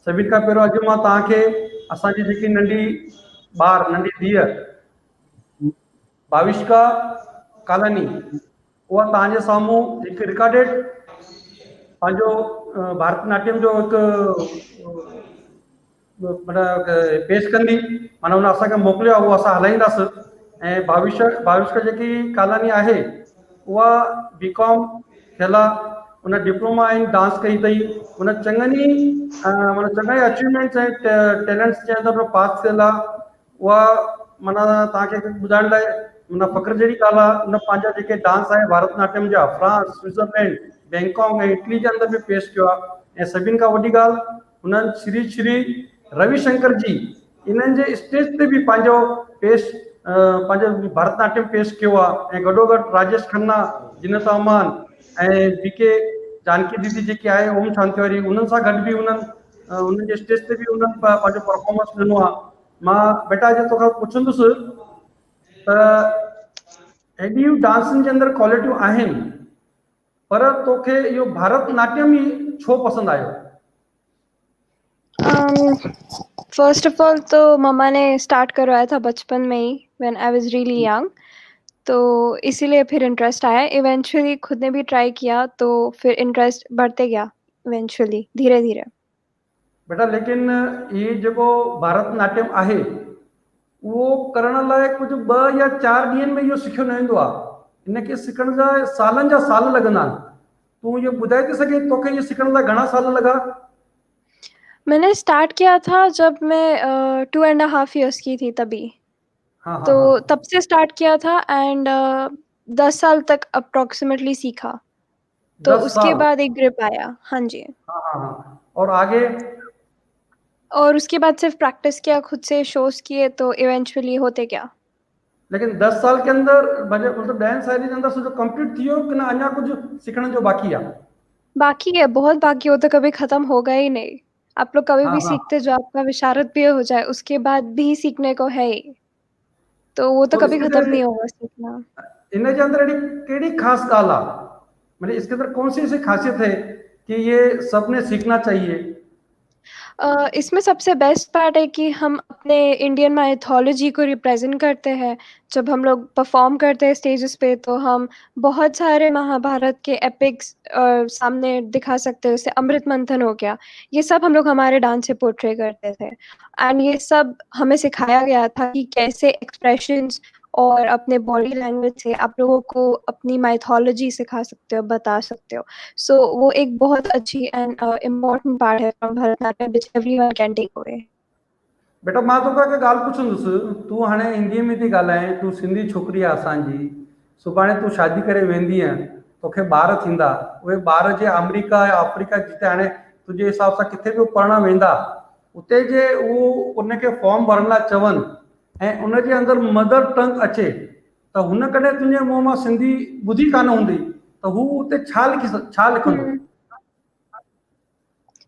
सभिनि खां पहिरियों अॼु मां तव्हांखे असांजी जेकी नंढी धीअ भाविष्का कालानी उहा तव्हांजे साम्हूं हिकु रिकॉर्डेड पंहिंजो भारतनाट्यम जो हिकु पेश कंदी, माना हुन असांखे मोकिलियो आहे, उहो असां हलाईंदासीं। ऐं भाविष्का जेकी कालानी आहे उहा बीकॉम थियल आहे, उन डिप्लोमा इन डांस कई अथई, उन चङनि ई अचीवमेंट्स ऐं टैलेंट्स जे अंदरि पास थियल आहे। उहा माना तव्हांखे ॿुधाइण लाइ माना फ़ख्र जहिड़ी ॻाल्हि आहे, उन पंहिंजा जेके डांस आहे भारतनाट्यम जा फ्रांस, स्विट्ज़रलैंड, बैंकॉक ऐं इटली जे अंदरि बि पेश कयो आहे। ऐं सभिनि खां वॾी ॻाल्हि, हुननि श्री रविशंकर जी इन्हनि जे स्टेज ते बि पंहिंजो पंहिंजो भरतनाट्यम पेश कयो आहे। ऐं गॾोगॾु राजेश खन्ना, जिनत अमान ऐं बीके जानकी दीदी जेकी आहे ओम शांति वारी, उन्हनि सां गॾु बि उन्हनि जे स्टेज ते बि उन्हनि पंहिंजो परफॉर्मेंस ॾिनो आहे। मां बेटा अॼु तोखां पुछंदुसि त हेॾियूं डांसनि जे अंदरि क्वालिटियूं आहिनि, पर तोखे इहो भारतनाट्यम ई छो पसंदि आयो? फर्स्ट ऑफ ऑल तो मम्मा ने स्टार्ट करवाया था बचपन में ही, when I was really young, तो इसीलिए फिर इंटरेस्ट आया। इवेंचुअली खुद ने भी ट्राई किया तो फिर इंटरेस्ट बढ़ते गया इवेंचुअली, धीरे धीरे। बेटा लेकिन ये जेको भारतनाट्यम आहे उहो करण लाइ कुझु 2 या 4 ॾींहंनि में इहो सिखियो न वेंदो आहे, इनखे सिखण जा सालनि जा साल लॻंदा आहिनि। तूं इहो ॿुधाए थी सघे तोखे इहो सिखण लाइ घणा साल लॻा? मैंने स्टार्ट किया था जब मैं 2.5 years की थी तभी। हाँ हाँ तो हाँ। तब से स्टार्ट किया था एंड 10 साल तक अप्रोक्सीमेटली सीखा, तो 10 उसके साल? बाद एक ग्रिप आया। हाँ जी। हाँ हाँ हाँ। और आगे? और उसके बाद सिर्फ प्रैक्टिस किया, खुद से शोज किए, तो इवेंचुअली होते गया। लेकिन 10 साल के अंदर मतलब डांस शैली के अंदर सो कंप्लीट थियो कि ना अन्या कुछ सीखने जो बाकी है? बाकी है, बहुत बाकी हो, तो कभी खत्म होगा ही नहीं। आप लोग कभी हाँ भी हाँ। सीखते जो आपका विशारद भी हो जाए उसके बाद भी सीखने को है ही, तो वो तो कभी खत्म नहीं होगा सीखना। इन के अंदर केड़ी खास गाल है, मतलब इसके अंदर कौन सी ऐसी खासियत है कि ये सबने सीखना चाहिए? इसमें सबसे बेस्ट पार्ट है कि हम अपने इंडियन माइथोलॉजी को रिप्रेजेंट करते हैं। जब हम लोग परफॉर्म करते हैं स्टेजेस पे, तो हम बहुत सारे महाभारत के एपिक्स सामने दिखा सकते हैं। जैसे अमृत मंथन हो गया, ये सब हम लोग हमारे डांस से पोर्ट्रे करते थे। एंड ये सब हमें सिखाया गया था कि कैसे एक्सप्रेशंस और अपने बॉडी लैंग्वेज से आप लोगों को अपनी माइथोलॉजी सिखा सकते हो, बता सकते हो। सो वो एक बहुत अच्छी एंड इम्पोर्टेंट पार्ट है from Bharatanatyam which everyone can take away. बेटा मां तोखां हिकु ॻाल्हि पुछंदुसि, तूं हाणे हिंदीअ में थी ॻाल्हाए, तूं सिंधी छोकिरी आहे असांजी, सुभाणे तूं शादी करे वेंदीअ, तोखे ॿार थींदा, उहे ॿार जे अमेरिका या अफ्रीका जिते हाणे तुंहिंजे हिसाब सां किथे बि पढ़णु वेंदा, उते जे उहो उनखे फॉर्म भरण लाइ चवनि ऐं उनजे अंदरि मदर टंग अचे, त हुन कॾहिं तुंहिंजे मुंहं मां सिंधी ॿुधी कान हूंदी, त हू उते छा लिखंदो?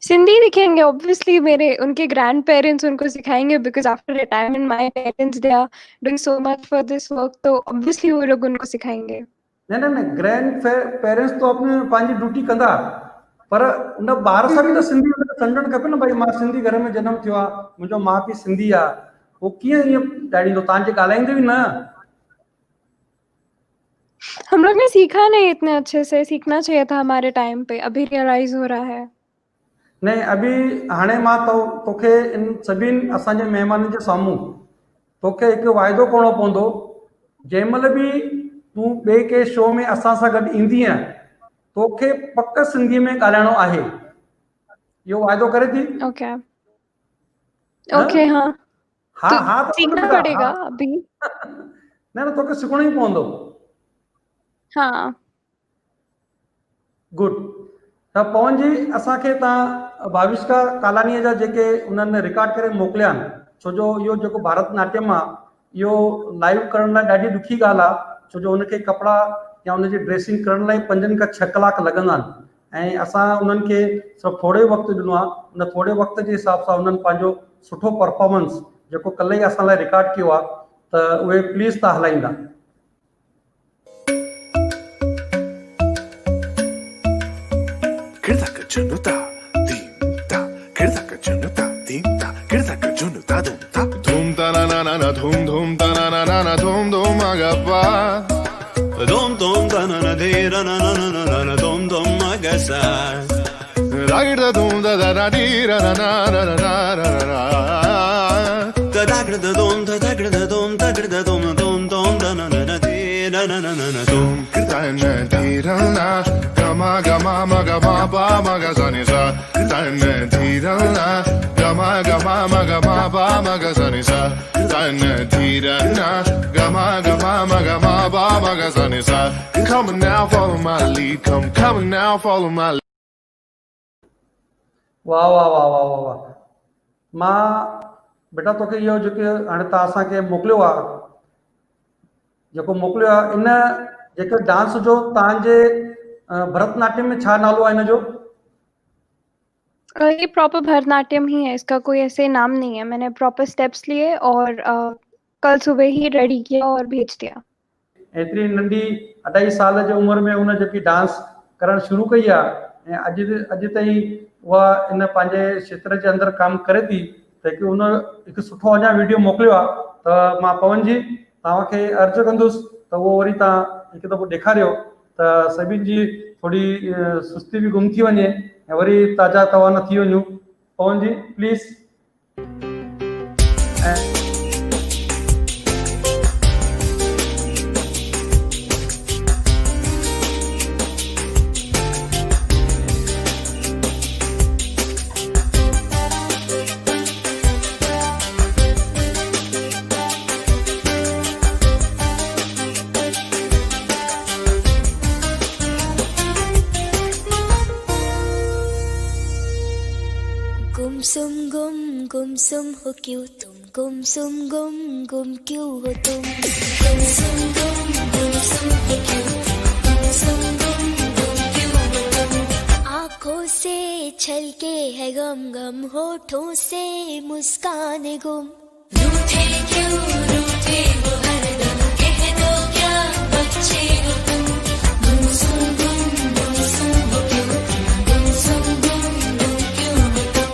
सिंधी लिखेंगे ऑब्वियसली, मेरे उनके ग्रैंड पेरेंट्स उनको सिखाएंगे, because after retirement my parents they are doing so much for this work, तो ऑब्वियसली वो लोग उनको सिखाएंगे। न ग्रैंड पेरेंट्स तो अपने पंहिंजी ड्यूटी कंदा, पर उन ॿार सां बि त सिंधी सम्झणु खपे न, भई मां सिंधी घर में जनम थियो आहे, मुंहिंजो माउ पीउ सिंधी आहे, वो कीअं ईअं ॾाढींदो? तव्हांजे ॻाल्हाईंदे बि न? हम लोग ने सीखा नहीं इतने अच्छे से, सीखना चाहिए था हमारे टाइम पे, अभी रियलाइज हो रहा है। नहीं, अभी हाणे मां तोखे इन सभिनि असांजे महिमाननि जे साम्हूं तोखे हिकु वाइदो करणो पवंदो, जंहिं महिल बि तूं ॿिए के शो में असां सां गॾु ईंदीअ, तोखे पक सिंधीअ में ॻाल्हाइणो आहे। इहो वाइदो करे थी? Okay okay. हाँ हाँ तो हाँ, तो सीखना बेटा, पड़ेगा हाँ। अभी। न तोखे सिखणो ई पवंदो। हाँ गुड। त पवन जी, असांखे तव्हां भाविष्का कालानीअ जा जेके उन्हनि रिकॉर्ड करे मोकिलिया आहिनि, छो जो इहो जेको भारतनाट्यम आहे इहो लाइव करण लाइ ॾाढी ॾुखी ॻाल्हि आहे, छो जो हुनखे कपिड़ा या हुनजी ड्रेसिंग करण लाइ 5 खां 6 कलाक लॻंदा आहिनि, ऐं असां उन्हनि खे सभु थोरे वक़्तु ॾिनो आहे। उन थोरे वक़्त जे हिसाब सां उन्हनि पंहिंजो सुठो परफॉर्मेंस जेको कल्ह ई असां लाइ रिकॉर्ड कयो आहे, त उहे प्लीज़ तव्हां हलाईंदा। Kırda kaçını da, din da, kırda kaçını Ragda dum da da da dee ra ra ra ra ra ra ra ra. Da da da dum da da da dum da da dum dum dum da na na na dee na na na na na dum. Dana dee ra na ga ma ma ga ma ba ma ga sa ni sa. Dana dee ra na ga ma ba ma ga sa ni sa. Dana dee ra na ga ma ba ma ga sa ni sa. Come on now, follow my lead. Come on now, follow my lead. वाह वाह वाह वाह वाह वाह। मां बेटा तोखे इहो जेके हाणे तव्हां असांखे मोकिलियो आहे, जेको मोकिलियो आहे इन जेके डांस जो तव्हांजे भरतनाट्यम में छा नालो आहे हिन जो? ये प्रॉपर भरतनाट्यम ही है, इसका कोई ऐसे नाम नहीं है। मैंने प्रॉपर स्टेप्स लिए और कल सुबह ही रेडी किया और भेज दिया। एतिरी नंढी 28 साल जी उमिरि में उन जेकी डांस करणु शुरू कई आहे ऐं अॼु ताईं उहा इन पंहिंजे क्षेत्र जे अंदरि कमु करे थी, त कि उन हिकु सुठो अञा वीडियो मोकिलियो आहे। त मां पवन जी तव्हांखे अर्ज़ु कंदुसि त उहो वरी तव्हां हिकु दफ़ो ॾेखारियो त सभिनि जी थोरी सुस्ती बि गुम थी वञे ऐं वरी ताज़ा तवाना थी वञूं। पवन जी प्लीज़। गुमसुम हो क्यों तुम, गुमसुम गुम क्यों हो तुम, गुमसुम हो क्यों, गुमसुम गुम क्यों हो तुम। आँखों से छलके है गम होठों से मुस्कान गुम। रूठे क्यों रूठे हो हरदम, कह दो क्या बच्चे हो तुम। गुमसुम हो क्यों, गुमसुम गुम क्यों हो तुम।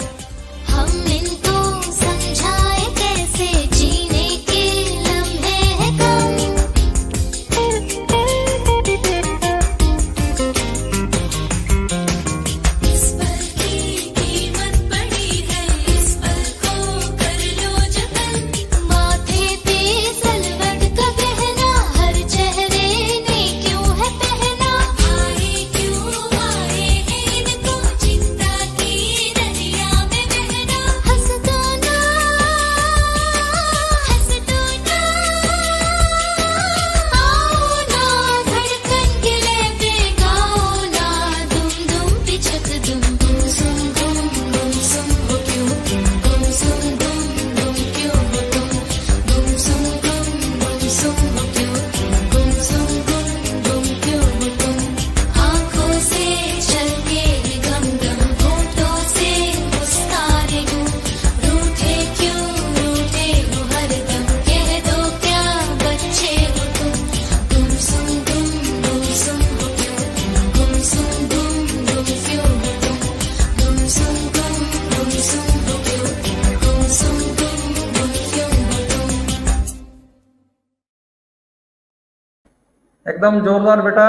हम इनको समझाए कैसे जीने के लम्हे हैं कम। इस पल की कीमत बड़ी है, इस पल को कर लो जतन। माथे पे सलवट का गहना हर चेहरे ने क्यों है पहना। आए क्यों आए हैं इनको चिंता की नदिया में बहना। हंस दो ना आओ ना धड़कन गिले पे गाओ ना। दुम पिछक दुम, गुमसुम हो क्यों, गुमसुम गुम क्यों हो तुम। गुमसुम हो क्यों, गुमसुम गुम क्यों हो तुम। आँखों से छलके गम होठों से मुस्कान गुम। रूठे क्यों रूठे हो हरदम, कह दो क्या बच्चे हो तुम। गुमसुम हो क्यों, गुमसुम गुम क्यों हो तुम। गुमसुम हो क्यों, गुमसुम गुम क्यों हो तुम। एकदम जोरदार बेटा।